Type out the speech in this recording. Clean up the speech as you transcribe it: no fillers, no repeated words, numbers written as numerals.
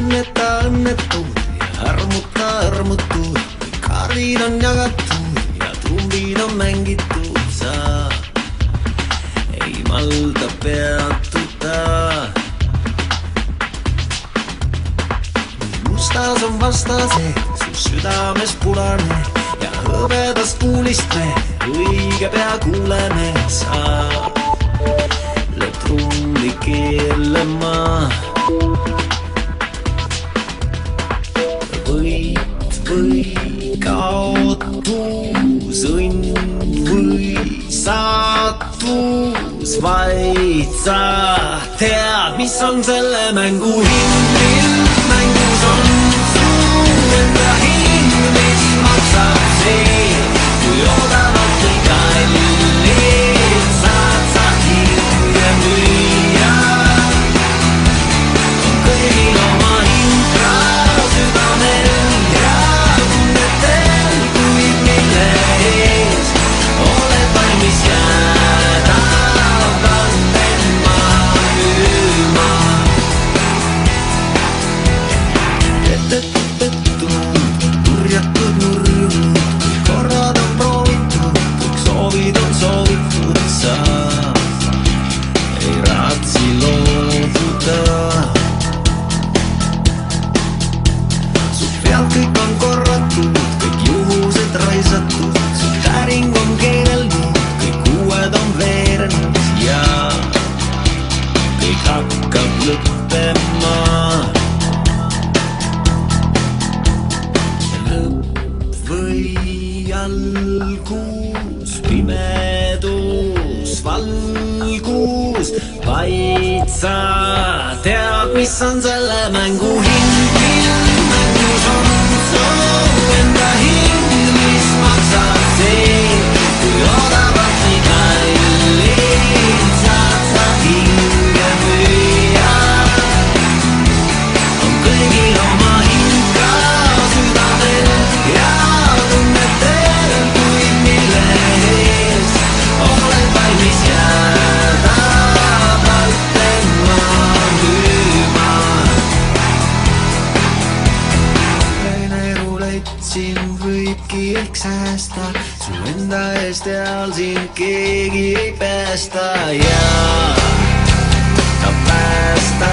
Õnneta õnnetud ja armuta armutud, kaardid on jagatud ja trumbid on mängitud. Sa ei malda peatuda. Mustas on vastase, su südames punane ja hõbedast kuulist me õige pea kuuleme. Sa lööd trummi keelema. Võit või kaotus, õnn või saatus, vaid sa tead, mis on selle mängu hind. Mängus on su enda hind, mis maksab see, kui odavalt või kallilt saad sa hinge müüa. On kõigil oma hind südamel ja tunnetel, kuid mille ees oled valmis jääda valdema müüma. Turjatud, nurjunud, korrad on proovitud, kõik soovid on soovitud. Sa ei raatsi loobuda. Su pealt kõik on korratud, kõik juhused raisatud. Su täring on keelelnud, kõik uued on veerenud ja kõik hakkab lõppema. Või algus, pimedus, valgus, vaid sa tead, mis on selle mängu hind. Mängus on su enda hind, mis maksab see, kui odavalt või kallilt saad sa hinge müüa. On kõigil oma hind ka südamel ja tunnetel, kuid mille ees oled valmis jääda valdema müüma. Rulett siin võibki ehk säästa, su enda eest eal siin keegi ei päästa ja ta päästa.